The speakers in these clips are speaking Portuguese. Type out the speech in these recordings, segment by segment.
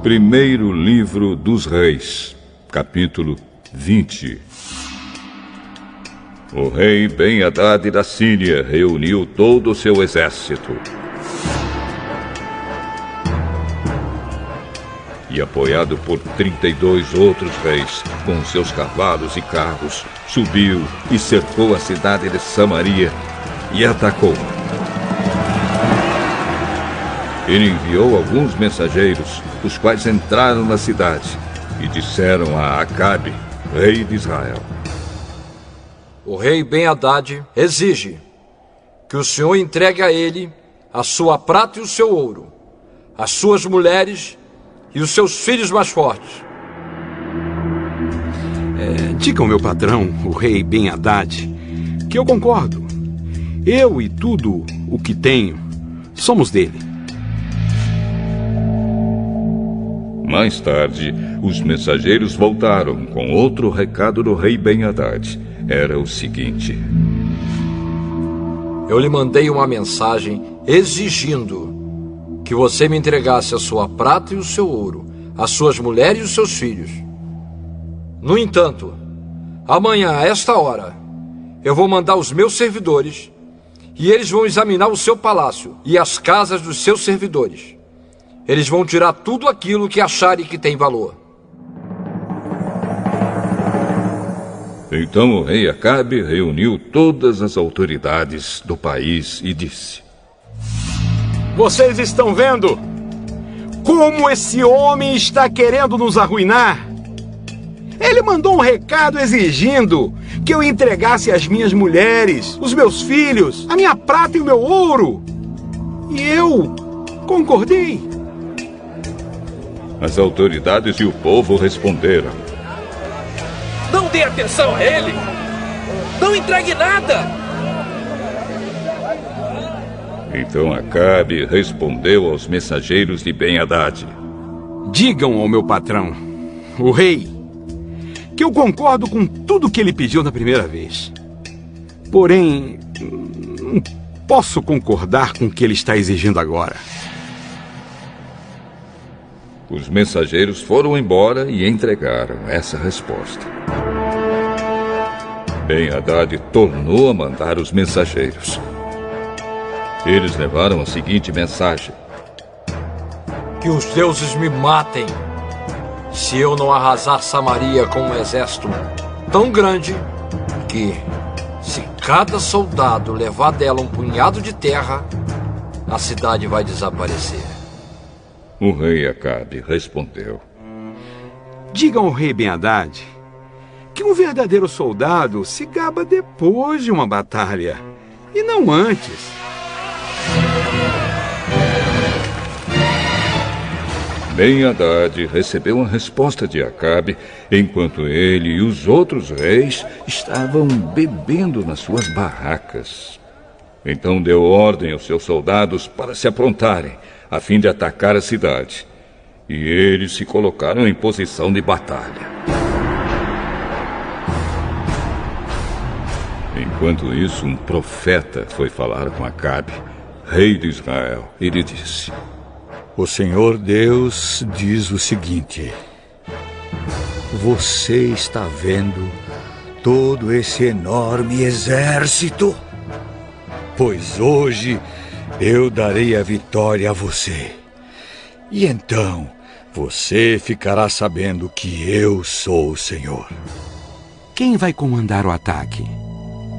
Primeiro livro dos Reis, capítulo 20. O rei Ben-Hadad da Síria reuniu todo o seu exército. E apoiado por 32 outros reis, com seus cavalos e carros, subiu e cercou a cidade de Samaria e atacou. Ele enviou alguns mensageiros, os quais entraram na cidade e disseram a Acabe, rei de Israel: O rei Ben-Hadad exige que o senhor entregue a ele a sua prata e o seu ouro, as suas mulheres e os seus filhos mais fortes. Diga ao meu patrão, o rei Ben-Hadad, que eu concordo. Eu e tudo o que tenho somos dele. Mais tarde, os mensageiros voltaram com outro recado do rei Ben-Hadad. Era o seguinte: Eu lhe mandei uma mensagem exigindo que você me entregasse a sua prata e o seu ouro, as suas mulheres e os seus filhos. No entanto, amanhã, a esta hora, eu vou mandar os meus servidores e eles vão examinar o seu palácio e as casas dos seus servidores. Eles vão tirar tudo aquilo que acharem que tem valor. Então o rei Acabe reuniu todas as autoridades do país e disse: Vocês estão vendo como esse homem está querendo nos arruinar? Ele mandou um recado exigindo que eu entregasse as minhas mulheres, os meus filhos, a minha prata e o meu ouro. E eu concordei. As autoridades e o povo responderam: Não dê atenção a ele! Não entregue nada! Então Acabe respondeu aos mensageiros de Ben-Hadad: Digam ao meu patrão, o rei, que eu concordo com tudo que ele pediu na primeira vez. Porém, não posso concordar com o que ele está exigindo agora. Os mensageiros foram embora e entregaram essa resposta. Ben-Hadad tornou a mandar os mensageiros. Eles levaram a seguinte mensagem: Que os deuses me matem se eu não arrasar Samaria com um exército tão grande que, se cada soldado levar dela um punhado de terra, a cidade vai desaparecer. O rei Acabe respondeu: Digam ao rei Ben-Hadad que um verdadeiro soldado se gaba depois de uma batalha, e não antes. Ben-Hadad recebeu a resposta de Acabe enquanto ele e os outros reis estavam bebendo nas suas barracas. Então deu ordem aos seus soldados para se aprontarem, a fim de atacar a cidade. E eles se colocaram em posição de batalha. Enquanto isso, um profeta foi falar com Acabe, rei de Israel. Ele disse: O Senhor Deus diz o seguinte: Você está vendo todo esse enorme exército? Pois hoje eu darei a vitória a você. E então você ficará sabendo que eu sou o Senhor. Quem vai comandar o ataque?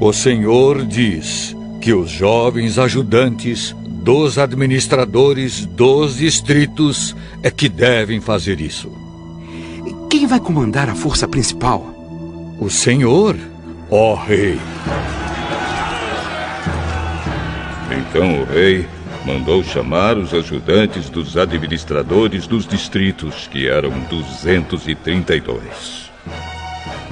O Senhor diz que os jovens ajudantes dos administradores dos distritos é que devem fazer isso. Quem vai comandar a força principal? O Senhor, ó rei. Então o rei mandou chamar os ajudantes dos administradores dos distritos, que eram 232.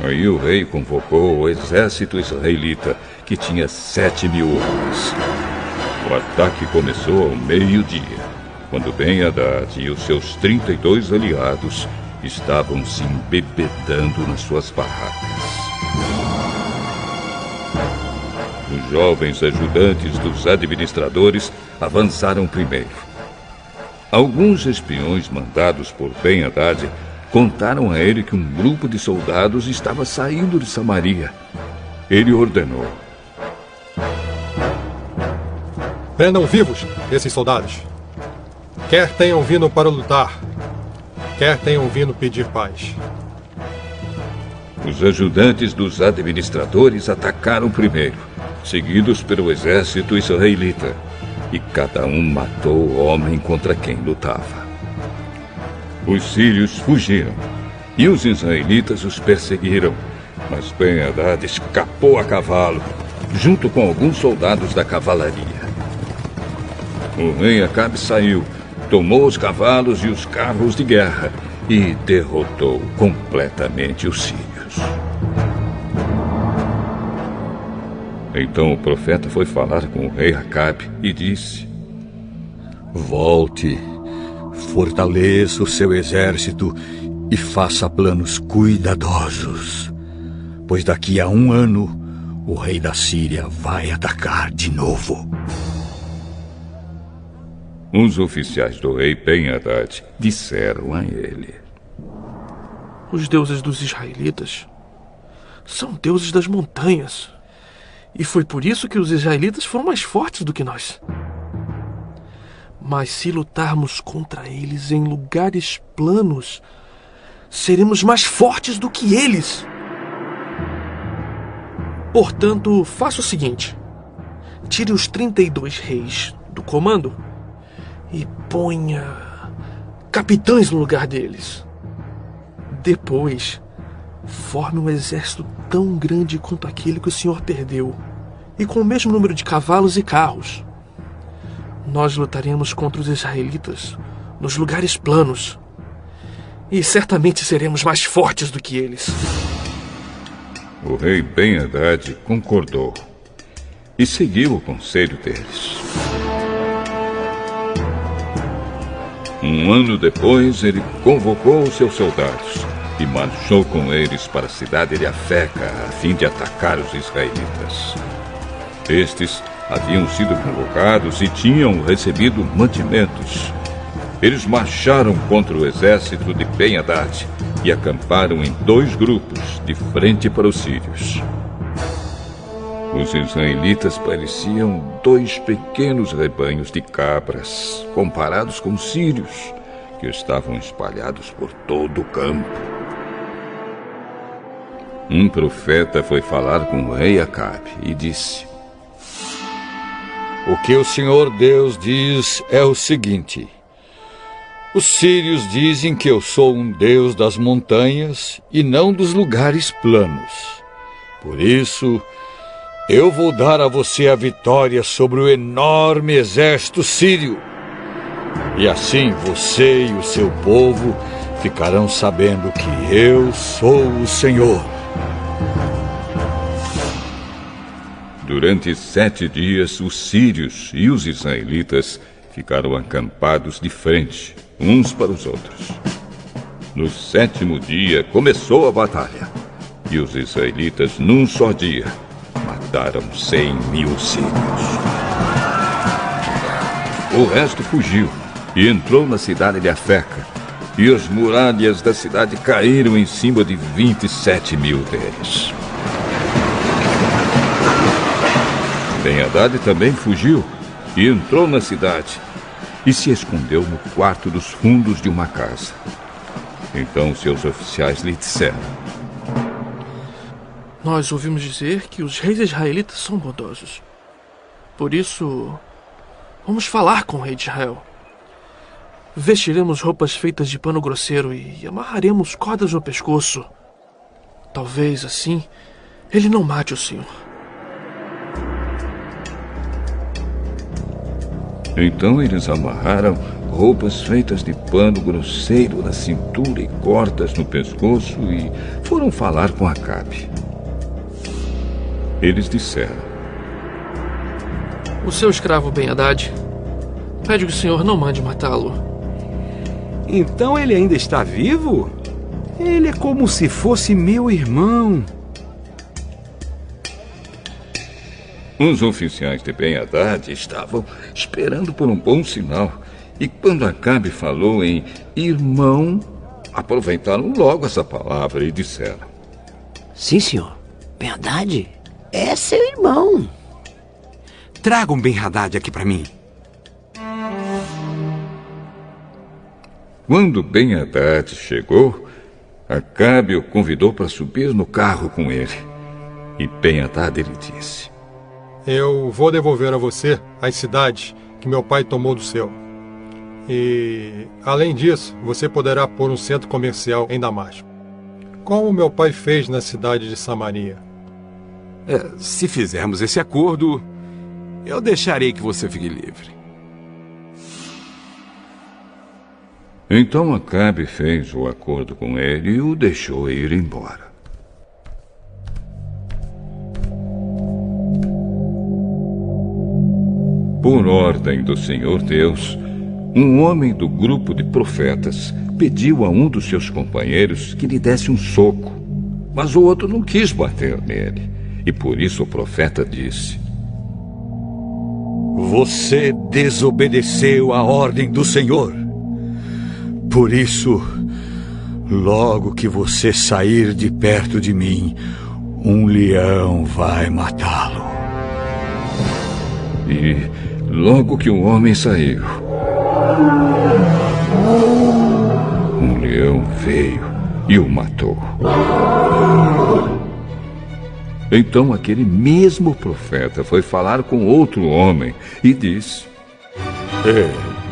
Aí o rei convocou o exército israelita, que tinha 7.000 homens. O ataque começou ao meio-dia, quando Ben-Hadad e os seus 32 aliados estavam se embebedando nas suas barracas. Os jovens ajudantes dos administradores avançaram primeiro. Alguns espiões mandados por Ben-Hadad contaram a ele que um grupo de soldados estava saindo de Samaria. Ele ordenou: prendam vivos esses soldados. Quer tenham vindo para lutar, quer tenham vindo pedir paz. Os ajudantes dos administradores atacaram primeiro, seguidos pelo exército israelita, e cada um matou o homem contra quem lutava. Os sírios fugiram, e os israelitas os perseguiram, mas Ben-Hadad escapou a cavalo, junto com alguns soldados da cavalaria. O rei Acabe saiu, tomou os cavalos e os carros de guerra e derrotou completamente os sírios. Então o profeta foi falar com o rei Acabe e disse: volte, fortaleça o seu exército e faça planos cuidadosos, pois daqui a 1 ano o rei da Síria vai atacar de novo. Os oficiais do rei Ben-Hadad disseram a ele: os deuses dos israelitas são deuses das montanhas. E foi por isso que os israelitas foram mais fortes do que nós. Mas se lutarmos contra eles em lugares planos, seremos mais fortes do que eles. Portanto, faça o seguinte: tire os 32 reis do comando e ponha capitães no lugar deles. Depois, forme um exército tão grande quanto aquele que o senhor perdeu, e com o mesmo número de cavalos e carros. Nós lutaremos contra os israelitas nos lugares planos, e certamente seremos mais fortes do que eles. O rei Ben-Hadad concordou e seguiu o conselho deles. 1 ano depois, ele convocou os seus soldados e marchou com eles para a cidade de Afeca, a fim de atacar os israelitas. Estes haviam sido convocados e tinham recebido mantimentos. Eles marcharam contra o exército de Ben-Hadad e acamparam em 2 grupos, de frente para os sírios. Os israelitas pareciam 2 pequenos rebanhos de cabras, comparados com os sírios, que estavam espalhados por todo o campo. Um profeta foi falar com o rei Acabe e disse: o que o Senhor Deus diz é o seguinte: os sírios dizem que eu sou um Deus das montanhas e não dos lugares planos. Por isso, eu vou dar a você a vitória sobre o enorme exército sírio. E assim você e o seu povo ficarão sabendo que eu sou o Senhor. Durante 7 dias, os sírios e os israelitas ficaram acampados de frente, uns para os outros. No 7º dia, começou a batalha. E os israelitas, num só dia, mataram 100.000 sírios. O resto fugiu e entrou na cidade de Afeca. E as muralhas da cidade caíram em cima de 27.000 deles. Ben-Hadad também fugiu e entrou na cidade e se escondeu no quarto dos fundos de uma casa. Então seus oficiais lhe disseram: nós ouvimos dizer que os reis israelitas são bondosos. Por isso, vamos falar com o rei de Israel. Vestiremos roupas feitas de pano grosseiro e amarraremos cordas no pescoço. Talvez assim ele não mate o senhor. Então eles amarraram roupas feitas de pano grosseiro na cintura e cordas no pescoço e foram falar com Acabe. Eles disseram: o seu escravo Ben-Hadad pede que o senhor não mande matá-lo. Então ele ainda está vivo? Ele é como se fosse meu irmão. Os oficiais de Ben-Hadad estavam esperando por um bom sinal E quando Acabe falou em irmão, aproveitaram logo essa palavra e disseram: Sim, senhor. Ben-Hadad é seu irmão. Tragam Ben-Hadad aqui para mim. Quando Ben-Hadad chegou, Acabe o convidou para subir no carro com ele. E Ben-Hadad lhe disse: Eu vou devolver a você as cidades que meu pai tomou do seu. E, além disso, você poderá pôr um centro comercial em Damasco, como meu pai fez na cidade de Samaria. Se fizermos esse acordo, eu deixarei que você fique livre. Então Acabe fez o acordo com ele e o deixou ir embora. Por ordem do Senhor Deus, um homem do grupo de profetas pediu a um dos seus companheiros que lhe desse um soco, mas o outro não quis bater nele, e por isso o profeta disse: Você desobedeceu a ordem do Senhor. Por isso, logo que você sair de perto de mim, um leão vai matá-lo. E logo que o homem saiu, um leão veio e o matou. Então aquele mesmo profeta foi falar com outro homem e disse: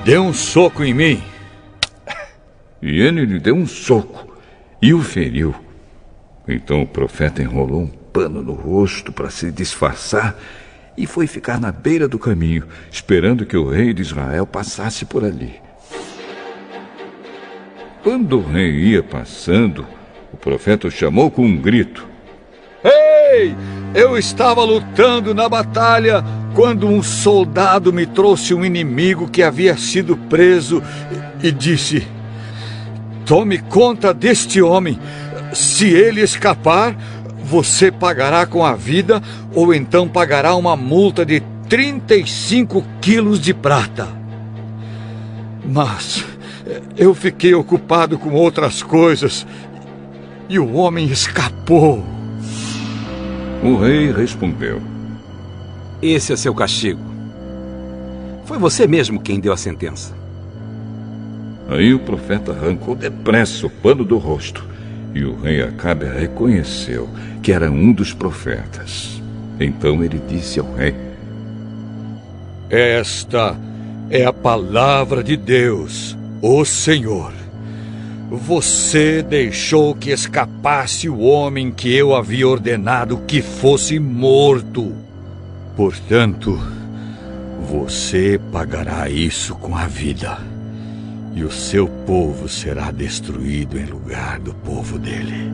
Dê um soco em mim. E ele lhe deu um soco e o feriu. Então o profeta enrolou um pano no rosto para se disfarçar e foi ficar na beira do caminho, esperando que o rei de Israel passasse por ali. Quando o rei ia passando, o profeta o chamou com um grito: Ei! Eu estava lutando na batalha quando um soldado me trouxe um inimigo que havia sido preso e disse: Tome conta deste homem. Se ele escapar, você pagará com a vida ou então pagará uma multa de 35 quilos de prata. Mas eu fiquei ocupado com outras coisas e o homem escapou. O rei respondeu: Esse é seu castigo. Foi você mesmo quem deu a sentença. Aí o profeta arrancou depressa o pano do rosto, e o rei Acabe reconheceu que era um dos profetas. Então ele disse ao rei: Esta é a palavra de Deus, o Senhor. Você deixou que escapasse o homem que eu havia ordenado que fosse morto. Portanto, você pagará isso com a vida. E o seu povo será destruído em lugar do povo dele.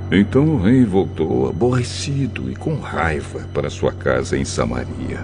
Então o rei voltou aborrecido e com raiva para sua casa em Samaria.